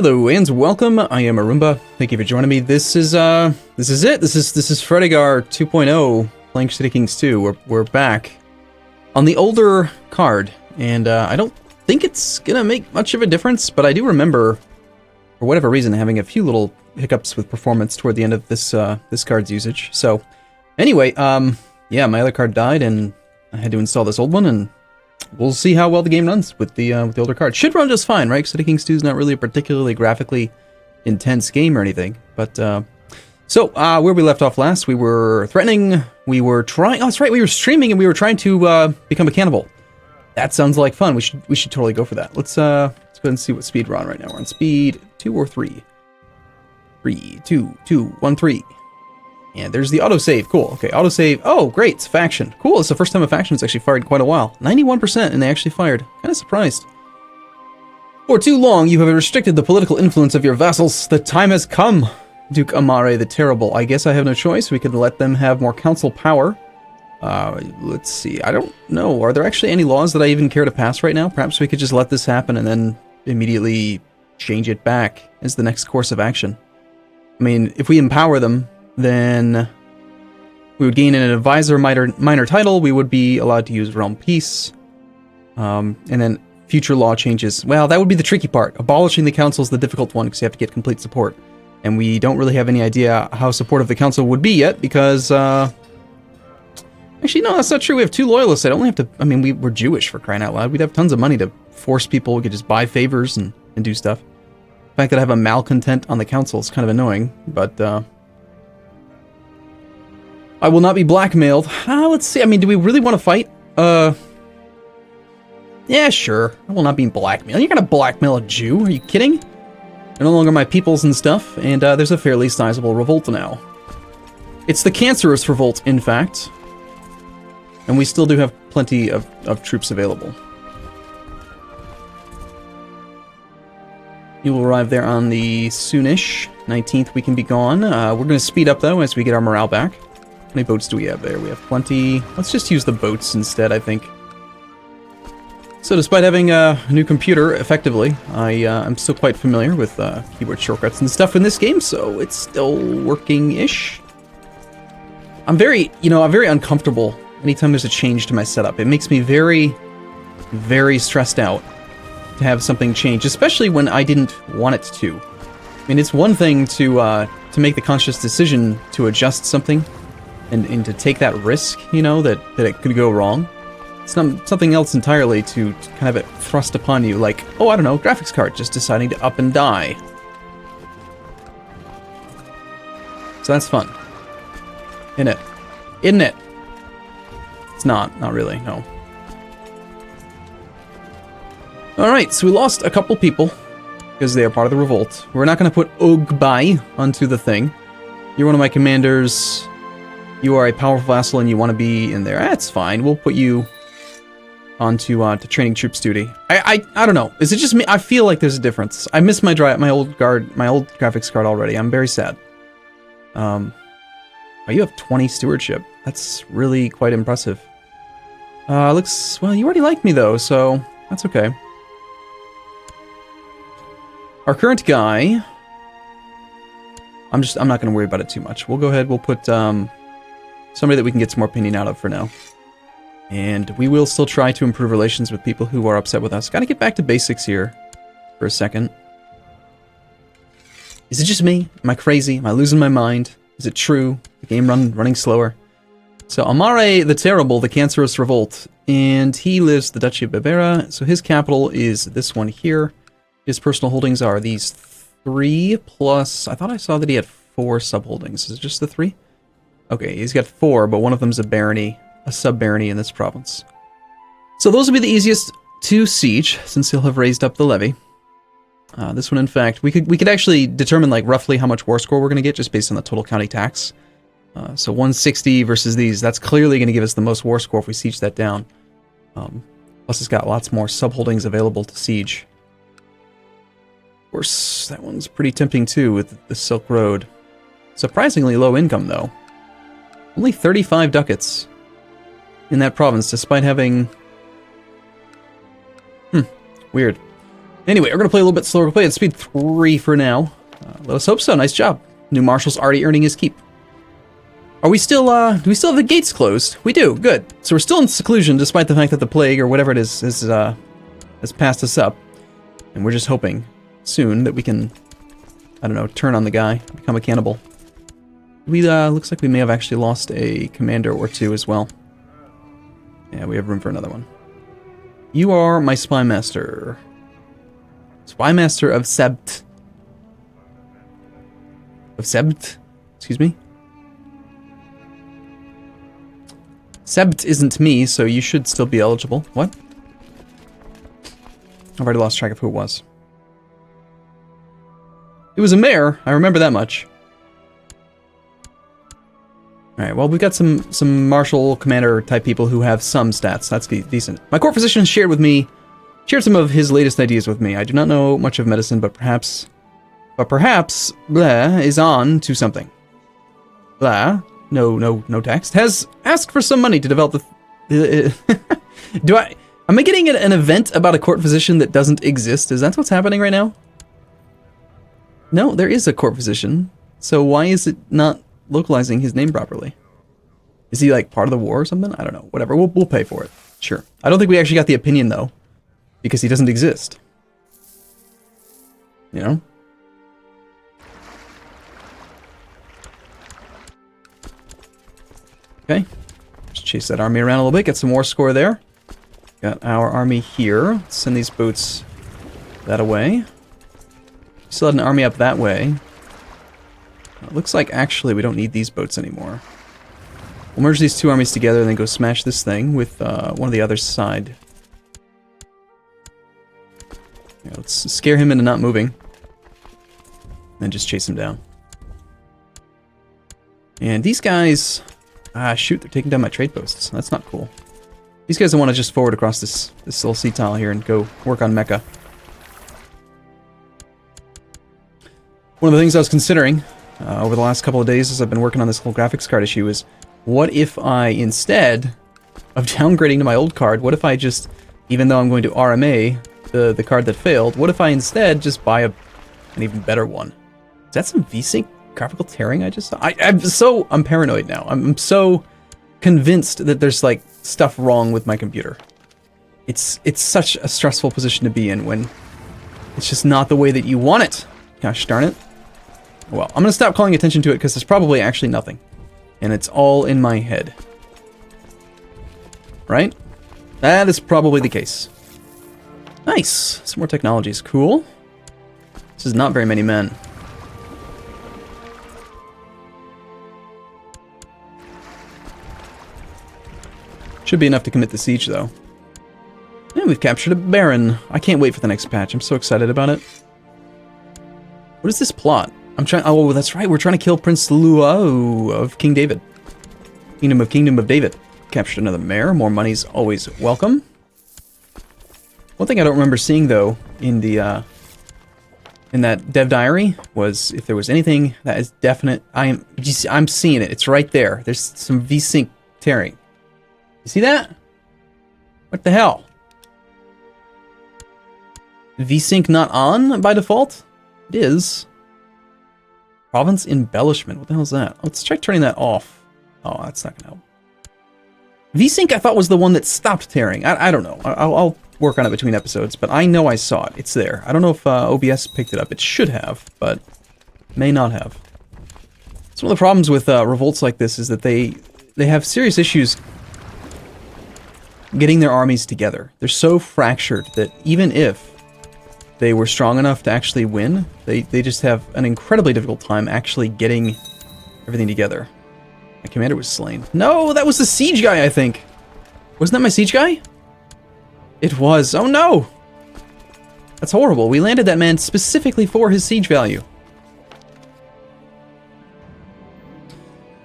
Hello and welcome. I am Arumba. Thank you for joining me. This is it. This is Fredegar 2.0 playing City Kings 2. We're back on the older card, and I don't think it's gonna make much of a difference, but I do remember, for whatever reason, having a few little hiccups with performance toward the end of this this card's usage. So anyway, yeah, my other card died, and I had to install this old one, and we'll see how well the game runs with the older card. Should run just fine, right? City Kings 2 is not really a particularly graphically intense game or anything. But, so, where we left off last, we were threatening, we were trying, oh, that's right, we were streaming and we were trying to, become a cannibal. That sounds like fun. We should totally go for that. Let's go ahead and see what speed we're on right now. We're on speed 2 or 3. 3, 2, 2, 1, 3. And there's the autosave. Cool. Okay, autosave. Oh, great. It's faction. Cool. It's the first time a faction's actually fired in quite a while. 91%, and they actually fired. Kind of surprised. For too long, you have restricted the political influence of your vassals. The time has come, Duke Amare the Terrible. I guess I have no choice. We could let them have more council power. Let's see. I don't know. Are there actually any laws that I even care to pass right now? Perhaps we could just let this happen and then immediately change it back as the next course of action. I mean, if we empower them, then we would gain an advisor minor title. We would be allowed to use realm peace. And then future law changes. Well, that would be the tricky part. Abolishing the council is the difficult one because you have to get complete support. And we don't really have any idea how supportive the council would be yet because, actually, no, that's not true. We have 2 loyalists. I'd only have to, I mean, we're Jewish for crying out loud. We'd have tons of money to force people. We could just buy favors and do stuff. The fact that I have a malcontent on the council is kind of annoying, but, I will not be blackmailed. Let's see. I mean, do we really want to fight? Yeah, sure. I will not be blackmailed. You're gonna blackmail a Jew? Are you kidding? They're no longer my peoples and stuff, and there's a fairly sizable revolt now. It's the cancerous revolt, in fact. And we still do have plenty of troops available. You will arrive there on the soonish. 19th, we can be gone. We're going to speed up, though, as we get our morale back. How many boats do we have there? We have plenty. Let's just use the boats instead, I think. So despite having a new computer, effectively, I'm still quite familiar with keyboard shortcuts and stuff in this game, so it's still working-ish. I'm very uncomfortable anytime there's a change to my setup. It makes me very, very stressed out to have something change, especially when I didn't want it to. I mean, it's one thing to make the conscious decision to adjust something, and to take that risk, you know, that it could go wrong. It's something else entirely to kind of it thrust upon you, like, oh, I don't know, graphics card just deciding to up and die. So that's fun. Isn't it? Isn't it? It's not really, no. Alright, so we lost a couple people, because they are part of the revolt. We're not going to put Ogbai onto the thing. You're one of my commanders. You are a powerful vassal and you want to be in there. That's fine. We'll put you onto to training troops duty. I don't know. Is it just me? I feel like there's a difference. I miss my old graphics card already. I'm very sad. Oh, you have 20 stewardship. That's really quite impressive. Looks, well, you already like me though, so that's okay. Our current guy, I'm not going to worry about it too much. We'll go ahead. We'll put somebody that we can get some more opinion out of for now. And we will still try to improve relations with people who are upset with us. Gotta get back to basics here for a second. Is it just me? Am I crazy? Am I losing my mind? Is it true? The game running slower? So Amare the Terrible, the Cancerous Revolt. And he lives in the Duchy of Bavaria. So his capital is this one here. His personal holdings are these 3 plus... I thought I saw that he had 4 subholdings. Is it just the 3? Okay, he's got 4, but one of them's a barony, a sub-barony in this province. So those will be the easiest to siege, since he'll have raised up the levy. This one, in fact, we could actually determine like roughly how much war score we're going to get just based on the total county tax. So 160 versus these, that's clearly going to give us the most war score if we siege that down. Plus it's got lots more subholdings available to siege. Of course, that one's pretty tempting too with the Silk Road. Surprisingly low income though. Only 35 ducats in that province, despite having... Weird. Anyway, we're going to play a little bit slower. We'll play at speed 3 for now. Let us hope so. Nice job. New marshal's already earning his keep. Are we still, do we still have the gates closed? We do. Good. So we're still in seclusion, despite the fact that the plague, or whatever it is, has passed us up. And we're just hoping soon that we can, I don't know, turn on the guy, become a cannibal. We, looks like we may have actually lost a commander or two as well. Yeah, we have room for another one. You are my spy master. Spy master of Sebt. Of Sebt? Excuse me? Sebt isn't me, so you should still be eligible. What? I've already lost track of who it was. It was a mayor, I remember that much. Alright, well, we've got some martial commander type people who have some stats. That's decent. My court physician shared some of his latest ideas with me. I do not know much of medicine, but perhaps Blah is on to something. Blah, no text, has asked for some money to develop the... Am I getting an event about a court physician that doesn't exist? Is that what's happening right now? No, there is a court physician. So why is it not localizing his name properly? Is he like part of the war or something? I don't know. Whatever. We'll pay for it. Sure. I don't think we actually got the opinion though, because he doesn't exist. You know? Okay. Just chase that army around a little bit. Get some more score there. Got our army here. Let's send these boats that away. Still had an army up that way. It looks like actually we don't need these boats anymore. We'll merge these two armies together and then go smash this thing with one of the other side. Yeah, let's scare him into not moving. Then just chase him down. And these guys... Ah, shoot, they're taking down my trade posts. That's not cool. These guys don't want to just forward across this little sea tile here and go work on Mecca. One of the things I was considering over the last couple of days as I've been working on this whole graphics card issue is, what if I, instead of downgrading to my old card, what if I just, even though I'm going to RMA the card that failed, what if I instead just buy an even better one? Is that some VSync graphical tearing I just saw? I'm paranoid now. I'm so convinced that there's like stuff wrong with my computer. It's such a stressful position to be in when it's just not the way that you want it. Gosh darn it. Well, I'm gonna stop calling attention to it because there's probably actually nothing. And it's all in my head. Right? That is probably the case. Nice. Some more technologies. Cool. This is not very many men. Should be enough to commit the siege, though. And we've captured a baron. I can't wait for the next patch. I'm so excited about it. What is this plot? I'm trying... Oh, that's right. We're trying to kill Prince Luo of King David. Kingdom of David. Captured another mayor. More money's always welcome. One thing I don't remember seeing, though, in the... in that dev diary was if there was anything that is definite. I'm seeing it. It's right there. There's some VSync tearing. You see that? What the hell? VSync not on by default? It is. Province embellishment. What the hell is that? Let's try turning that off. Oh, that's not gonna help. VSync I thought was the one that stopped tearing. I don't know. I'll work on it between episodes, but I know I saw it. It's there. I don't know if OBS picked it up. It should have, but may not have. So one of the problems with revolts like this is that they have serious issues getting their armies together. They're so fractured that even if they were strong enough to actually win, they just have an incredibly difficult time actually getting everything together. My commander was slain. No, that was the siege guy, I think. Wasn't that my siege guy? It was. Oh no! That's horrible. We landed that man specifically for his siege value.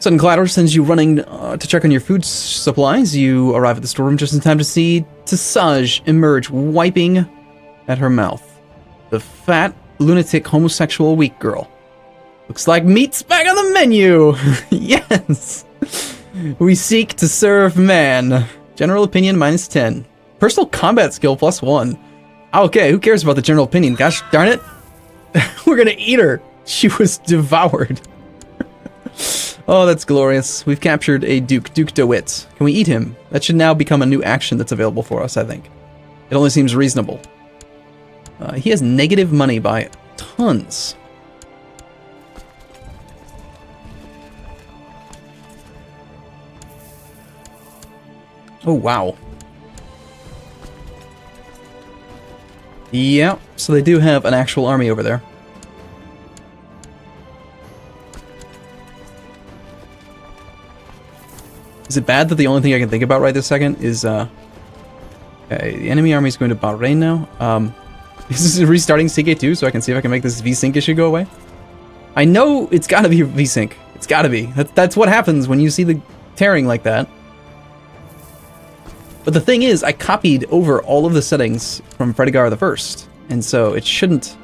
Sudden clatter sends you running to check on your food supplies. You arrive at the storeroom just in time to see Tisage emerge, wiping at her mouth. The fat, lunatic, homosexual weak girl. Looks like meat's back on the menu! Yes! We seek to serve man. General opinion -10. Personal combat skill +1. Okay, who cares about the general opinion? Gosh darn it. We're gonna eat her. She was devoured. Oh, that's glorious. We've captured a Duke DeWitt. Can we eat him? That should now become a new action that's available for us, I think. It only seems reasonable. He has negative money by tons. Oh, wow. Yeah, so they do have an actual army over there. Is it bad that the only thing I can think about right this second is, okay, the enemy army is going to Bahrain now. Is this restarting CK2 so I can see if I can make this VSync issue go away? I know it's gotta be VSync. It's gotta be. That's what happens when you see the tearing like that. But the thing is, I copied over all of the settings from Fredegar the First, and so it shouldn't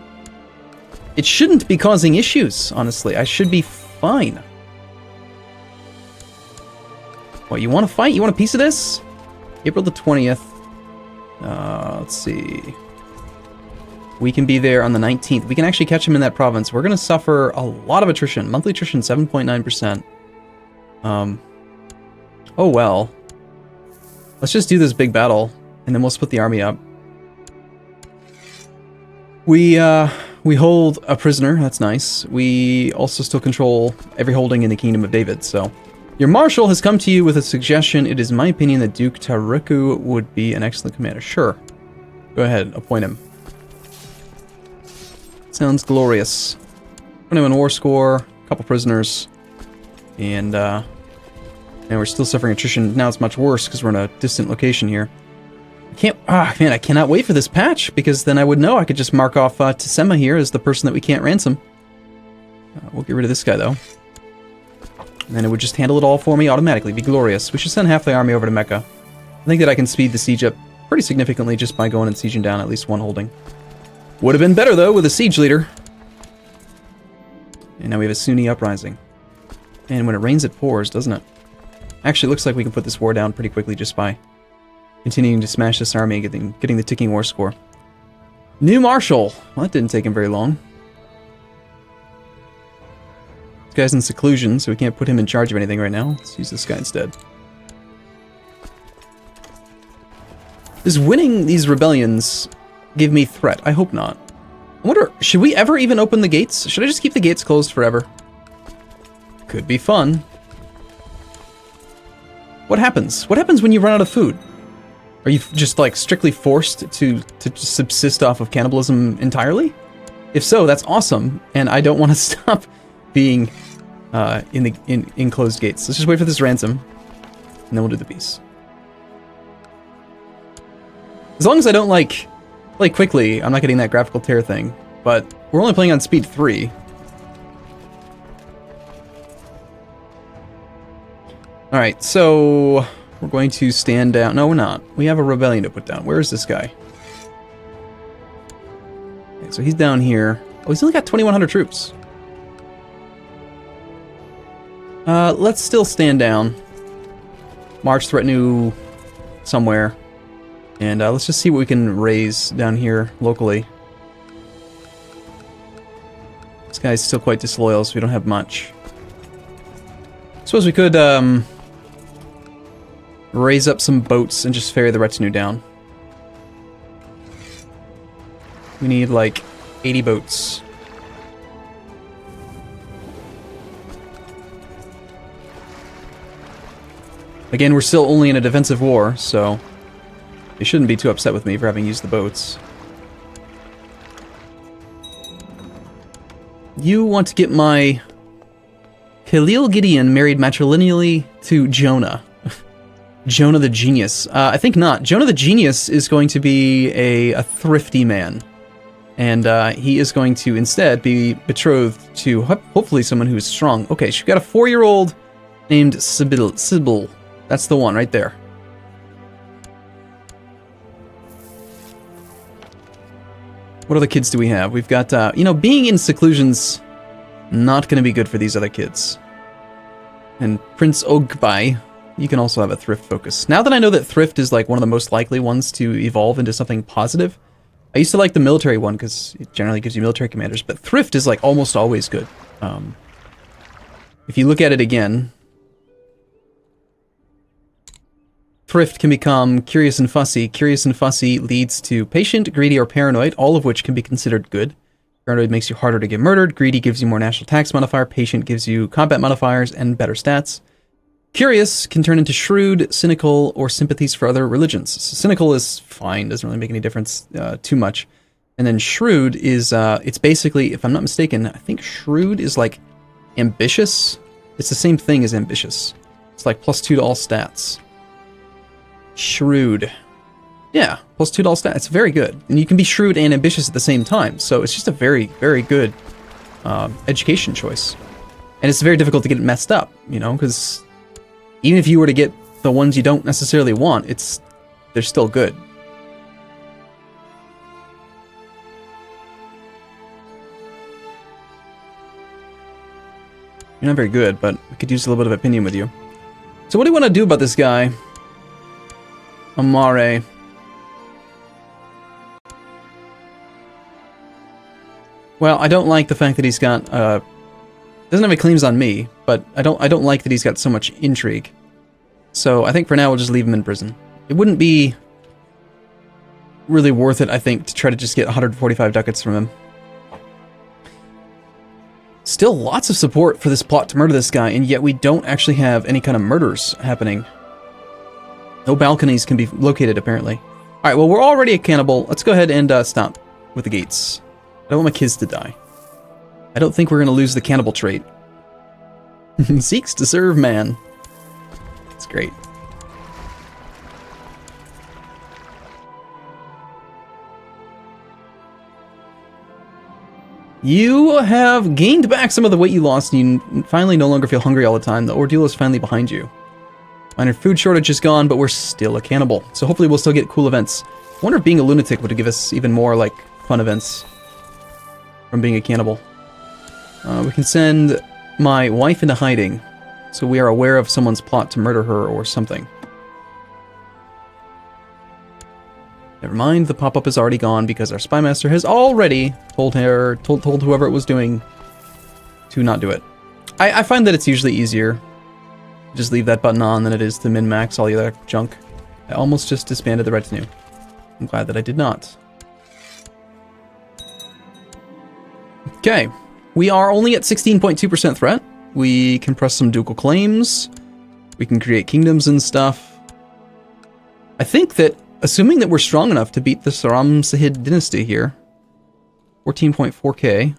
be causing issues, honestly. I should be fine. What, you want to fight? You want a piece of this? April the 20th. Let's see. We can be there on the 19th. We can actually catch him in that province. We're going to suffer a lot of attrition. Monthly attrition, 7.9%. Oh well. Let's just do this big battle, and then we'll split the army up. We hold a prisoner, that's nice. We also still control every holding in the Kingdom of David, so... Your Marshal has come to you with a suggestion. It is my opinion that Duke Taruku would be an excellent commander. Sure. Go ahead, appoint him. Sounds glorious. Put him in war score, a couple prisoners, and we're still suffering attrition. Now it's much worse because we're in a distant location here. I cannot wait for this patch, because then I would know I could just mark off Tsema here as the person that we can't ransom. We'll get rid of this guy, though. And then it would just handle it all for me automatically. Be glorious. We should send half the army over to Mecca. I think that I can speed the siege up pretty significantly just by going and sieging down at least one holding. Would have been better, though, with a siege leader. And now we have a Sunni uprising. And when it rains, it pours, doesn't it? Actually, it looks like we can put this war down pretty quickly just by continuing to smash this army and getting the ticking war score. New Marshal. Well, that didn't take him very long. This guy's in seclusion, so we can't put him in charge of anything right now. Let's use this guy instead. Does winning these rebellions give me threat? I hope not. I wonder, should we ever even open the gates? Should I just keep the gates closed forever? Could be fun. What happens? What happens when you run out of food? Are you just, like, strictly forced to subsist off of cannibalism entirely? If so, that's awesome, and I don't want to stop being in enclosed gates. Let's just wait for this ransom, and then we'll do the peace. As long as I don't, like, play quickly, I'm not getting that graphical tear thing, but we're only playing on speed 3. Alright, so we're going to stand down. No, we're not. We have a rebellion to put down. Where is this guy? Okay, so he's down here. Oh, he's only got 2,100 troops. Let's still stand down. March retinue somewhere. And let's just see what we can raise down here locally. This guy's still quite disloyal, so we don't have much. Suppose we could raise up some boats and just ferry the retinue down. We need like 80 boats. Again, we're still only in a defensive war, so they shouldn't be too upset with me for having used the boats. You want to get my Khalil Gideon married matrilineally to Jonah. Jonah the Genius. I think not. Jonah the Genius is going to be a thrifty man. And he is going to instead be betrothed to hopefully someone who is strong. Okay, she's got a 4-year-old named Sybil. That's the one right there. What other kids do we have? We've got, you know, being in seclusion's not going to be good for these other kids. And Prince Ogbai, you can also have a thrift focus. Now that I know that thrift is like one of the most likely ones to evolve into something positive, I used to like the military one because it generally gives you military commanders, but thrift is like almost always good. If you look at it again, thrift can become curious and fussy. Curious and fussy leads to patient, greedy, or paranoid, all of which can be considered good. Paranoid makes you harder to get murdered. Greedy gives you more national tax modifier. Patient gives you combat modifiers and better stats. Curious can turn into shrewd, cynical, or sympathies for other religions. So cynical is fine, doesn't really make any difference too much. And then shrewd is, it's basically, if I'm not mistaken, I think shrewd is like ambitious. It's the same thing as ambitious. It's like +2 to all stats. Shrewd. Yeah, +2 to all stats. It's very good. And you can be shrewd and ambitious at the same time. So it's just a very, very good education choice. And it's very difficult to get it messed up, you know, because even if you were to get the ones you don't necessarily want, they're still good. You're not very good, but we could use a little bit of opinion with you. So what do you want to do about this guy? Amare. Well, I don't like the fact that he's got, doesn't have any claims on me, but I don't like that he's got so much intrigue. So I think for now we'll just leave him in prison. It wouldn't be really worth it, I think, to try to just get 145 ducats from him. Still lots of support for this plot to murder this guy, and yet we don't actually have any kind of murders happening. No balconies can be located, apparently. Alright, well, we're already a cannibal. Let's go ahead and stop with the gates. I don't want my kids to die. I don't think we're going to lose the cannibal trait. Seeks to serve man. It's great. You have gained back some of the weight you lost, and you finally no longer feel hungry all the time. The ordeal is finally behind you. Minor food shortage is gone, but we're still a cannibal. So hopefully we'll still get cool events. I wonder if being a lunatic would give us even more, like, fun events from being a cannibal. We can send my wife into hiding, so we are aware of someone's plot to murder her or something. Never mind, the pop-up is already gone because our spy master has already told whoever it was doing to not do it. I find that it's usually easier to just leave that button on than it is to min-max all the other junk. I almost just disbanded the retinue. I'm glad that I did not. Okay, we are only at 16.2% threat. We can press some ducal claims. We can create kingdoms and stuff. I think that, assuming that we're strong enough to beat the Saram-Sahid dynasty here, 14.4k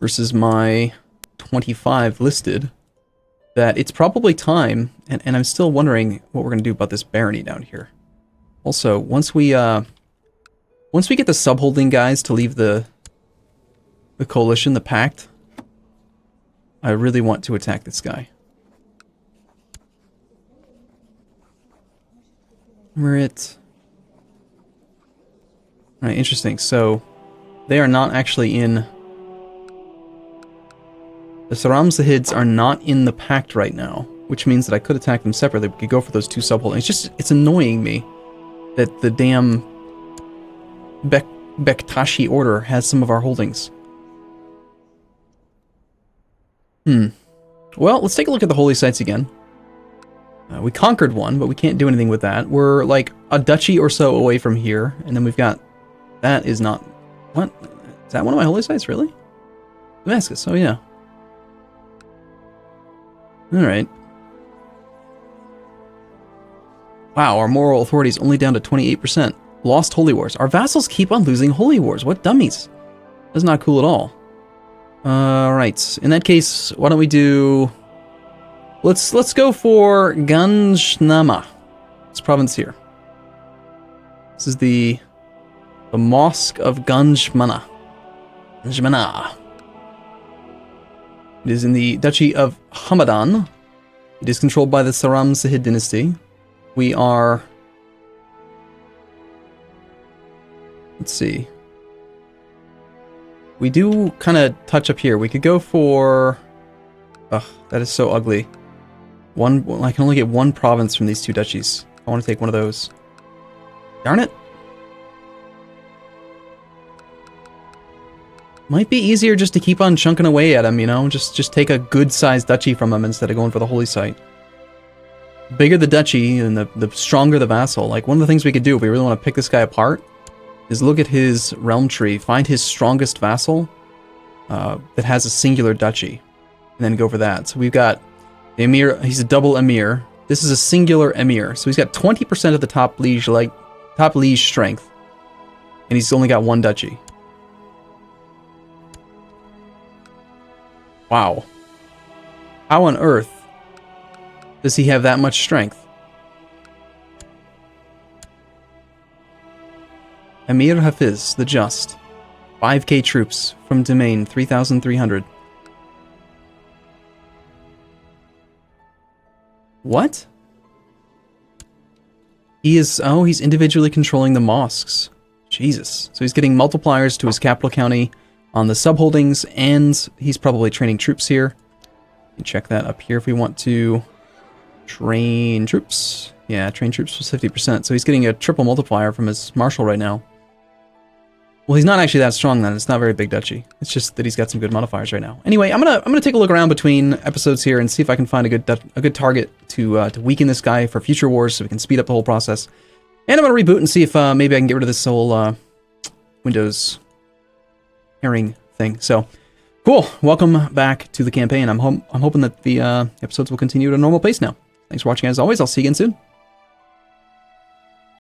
versus my 25 listed, that it's probably time, and I'm still wondering what we're going to do about this barony down here. Also, once we get the subholding guys to leave the coalition, the pact, I really want to attack this guy. We're at... Alright, interesting. So, they are not actually in... The Saram-Sahids are not in the pact right now, which means that I could attack them separately. We could go for those two subholdings. It's annoying me that the damn Bektashi order has some of our holdings. Well, let's take a look at the holy sites again. We conquered one, but we can't do anything with that. We're like a duchy or so away from here, and then we've got... That is not... What? Is that one of my holy sites, really? Damascus, oh yeah. Alright. Wow, our moral authority is only down to 28%. Lost holy wars. Our vassals keep on losing holy wars. What dummies. That's not cool at all. Alright, in that case, why don't we do... Let's go for Ganjnama. This province here. This is the Mosque of Ganjmana. Ganjmana. It is in the Duchy of Hamadan. It is controlled by the Saram-Sahid dynasty. We are... Let's see. We do kind of touch up here. We could go for... Ugh, that is so ugly. I can only get one province from these two duchies. I want to take one of those. Darn it. Might be easier just to keep on chunking away at him, you know? Just take a good-sized duchy from him instead of going for the holy site. Bigger the duchy and the stronger the vassal. Like, one of the things we could do if we really want to pick this guy apart is look at his realm tree, find his strongest vassal that has a singular duchy, and then go for that. So we've got the emir, he's a double emir. This is a singular emir, so he's got 20% of the top liege strength, and he's only got one duchy. Wow. How on earth does he have that much strength? Emir Hafiz, the Just. 5k troops from domain, 3,300. What? He is... Oh, he's individually controlling the mosques. Jesus. So he's getting multipliers to his capital county on the subholdings, and he's probably training troops here. You can check that up here if we want to train troops. Yeah, train troops was 50%. So he's getting a triple multiplier from his marshal right now. Well, he's not actually that strong then. It's not a very big duchy. It's just that he's got some good modifiers right now. Anyway, I'm gonna take a look around between episodes here and see if I can find a good target to weaken this guy for future wars, so we can speed up the whole process. And I'm gonna reboot and see if maybe I can get rid of this whole Windows herring thing. So cool. Welcome back to the campaign. I'm hoping that the episodes will continue at a normal pace now. Thanks for watching as always. I'll see you again soon.